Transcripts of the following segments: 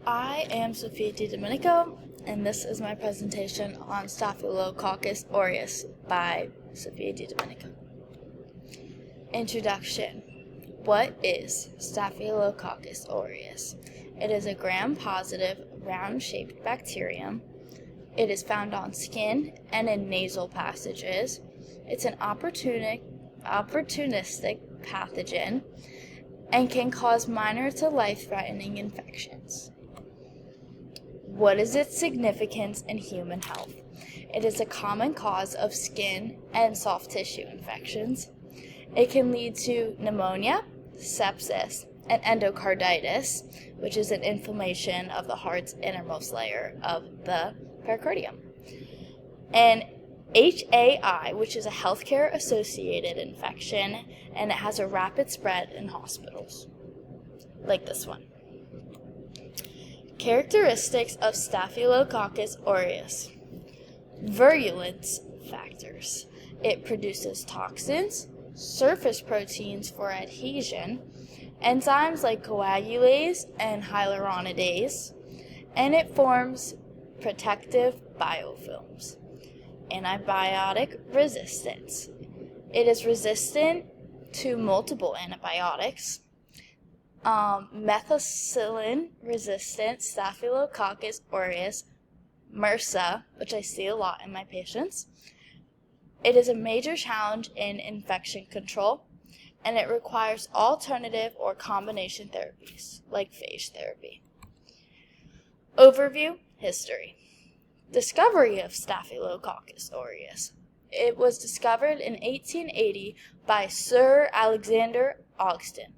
I am Sophia Domenico, and this is my presentation on Staphylococcus aureus by Sophia Domenico. Introduction. What is Staphylococcus aureus? It is a gram-positive, round-shaped bacterium. It is found on skin and in nasal passages. It's an opportunistic pathogen and can cause minor to life-threatening infections. What is its significance in human health? It is a common cause of skin and soft tissue infections. It can lead to pneumonia, sepsis, and endocarditis, which is an inflammation of the heart's innermost layer of the pericardium, and HAI, which is a healthcare-associated infection, and it has a rapid spread in hospitals, like this one. Characteristics of Staphylococcus aureus. Virulence factors. It produces toxins, surface proteins for adhesion, enzymes like coagulase and hyaluronidase, and it forms protective biofilms. Antibiotic resistance. It is resistant to multiple antibiotics. Methicillin-resistant Staphylococcus aureus, MRSA, which I see a lot in my patients. It is a major challenge in infection control, and it requires alternative or combination therapies, like phage therapy. Overview, history. Discovery of Staphylococcus aureus. It was discovered in 1880 by Sir Alexander Ogston.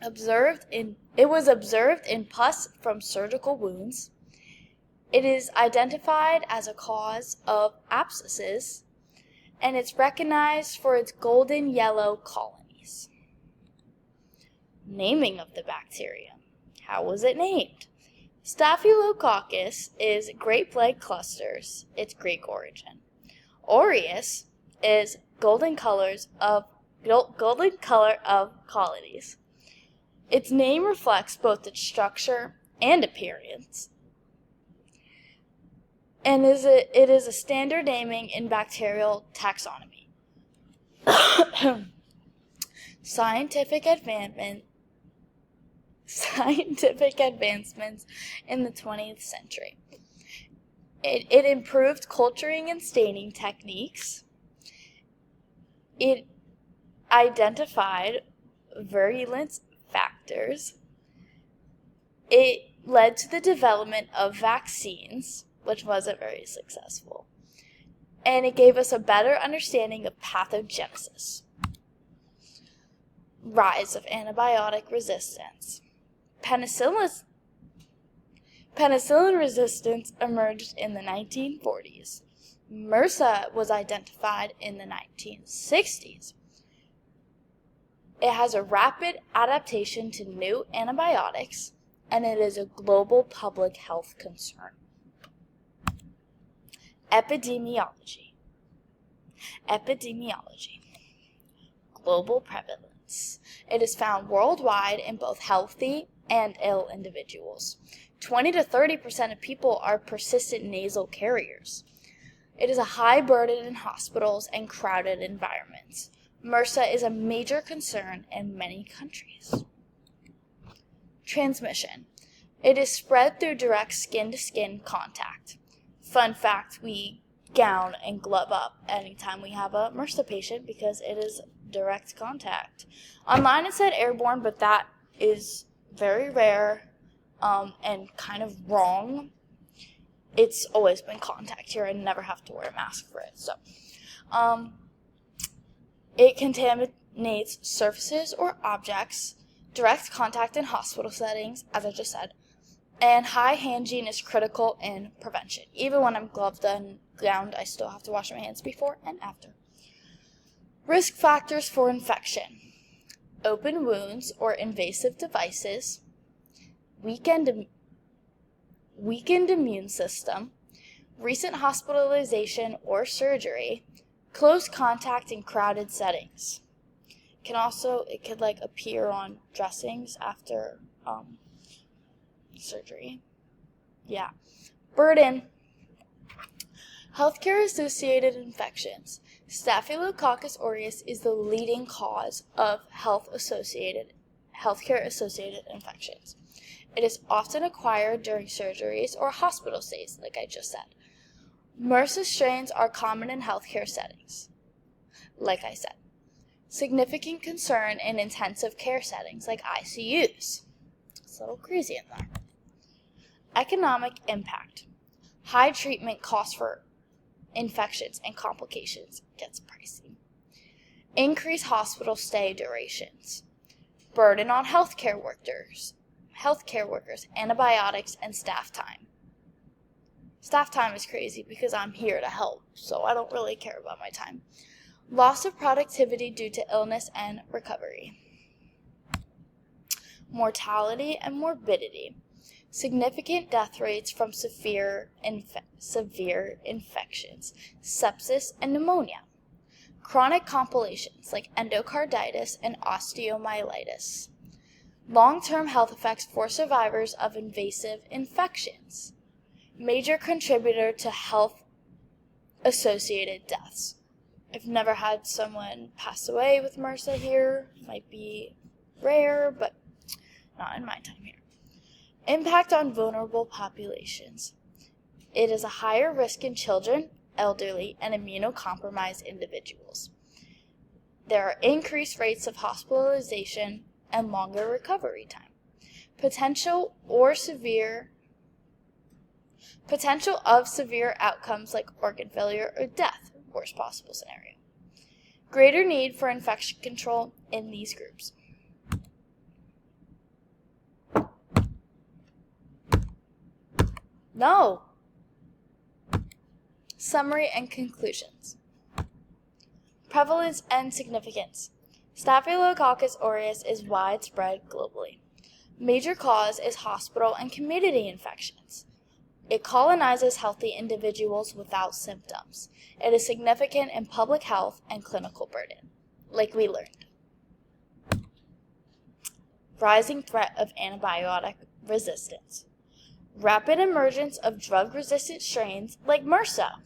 It was observed in pus from surgical wounds. It is identified as a cause of abscesses, and it's recognized for its golden yellow colonies. Naming of the bacterium. How was it named? Staphylococcus is great plague clusters, its Greek origin. Aureus is golden color of colonies. Its name reflects both its structure and appearance, and it is a standard naming in bacterial taxonomy. Scientific advancements in the 20th century. It improved culturing and staining techniques. It identified virulence factors. It led to the development of vaccines, which wasn't very successful. And it gave us a better understanding of pathogenesis. Rise of antibiotic resistance. Penicillin resistance emerged in the 1940s. MRSA was identified in the 1960s. It has a rapid adaptation to new antibiotics, and it is a global public health concern. Epidemiology. Global prevalence. It is found worldwide in both healthy and ill individuals. 20 to 30% of people are persistent nasal carriers. It is a high burden in hospitals and crowded environments. MRSA is a major concern in many countries. Transmission. It is spread through direct skin-to-skin contact. Fun fact, we gown and glove up anytime we have a MRSA patient because it is direct contact. Online it said airborne, but that is very rare and kind of wrong. It's always been contact here and never have to wear a mask for it. So, it contaminates surfaces or objects, direct contact in hospital settings, as I just said, and high hygiene is critical in prevention. Even when I'm gloved and gowned, I still have to wash my hands before and after. Risk factors for infection. Open wounds or invasive devices, weakened immune system, recent hospitalization or surgery, close contact in crowded settings. It could appear on dressings after surgery. Yeah. Burden. Healthcare-associated infections. Staphylococcus aureus is the leading cause of healthcare-associated infections. It is often acquired during surgeries or hospital stays, like I just said. MRSA strains are common in healthcare settings, like I said. Significant concern in intensive care settings, like ICUs. It's a little crazy in there. Economic impact. High treatment costs for infections and complications. Gets pricey. Increased hospital stay durations. Burden on healthcare workers, antibiotics, and staff time. Staff time is crazy because I'm here to help, so I don't really care about my time. Loss of productivity due to illness and recovery. Mortality and morbidity. Significant death rates from severe infections, sepsis, and pneumonia. Chronic complications like endocarditis and osteomyelitis. Long-term health effects for survivors of invasive infections. Major contributor to health-associated deaths. I've never had someone pass away with MRSA here. Might be rare, but not in my time here. Impact on vulnerable populations. It is a higher risk in children, elderly, and immunocompromised individuals. There are increased rates of hospitalization and longer recovery time. Potential of severe outcomes like organ failure or death, worst possible scenario. Greater need for infection control in these groups. No. Summary and conclusions. Prevalence and significance. Staphylococcus aureus is widespread globally. Major cause is hospital and community infections. It colonizes healthy individuals without symptoms. It is significant in public health and clinical burden, like we learned. Rising threat of antibiotic resistance. Rapid emergence of drug-resistant strains like MRSA.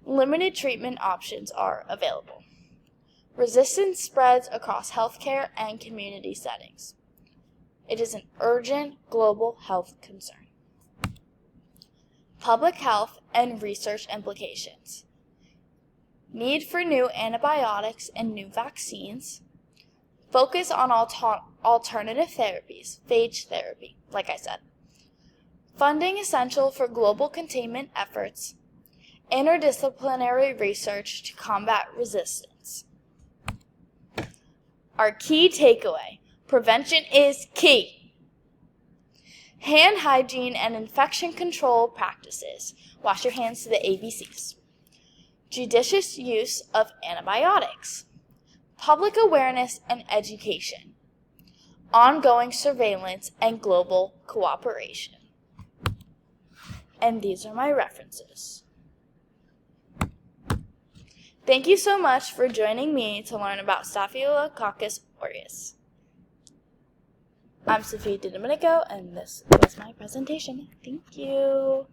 Limited treatment options are available. Resistance spreads across healthcare and community settings. It is an urgent global health concern. Public health and research implications. Need for new antibiotics and new vaccines. Focus on alternative therapies, phage therapy, like I said. Funding essential for global containment efforts. Interdisciplinary research to combat resistance. Our key takeaway: prevention is key. Hand hygiene and infection control practices. Wash your hands to the ABCs. Judicious use of antibiotics. Public awareness and education. Ongoing surveillance and global cooperation. And these are my references. Thank you so much for joining me to learn about Staphylococcus aureus. I'm Sophie DiDomenico, and this was my presentation. Thank you.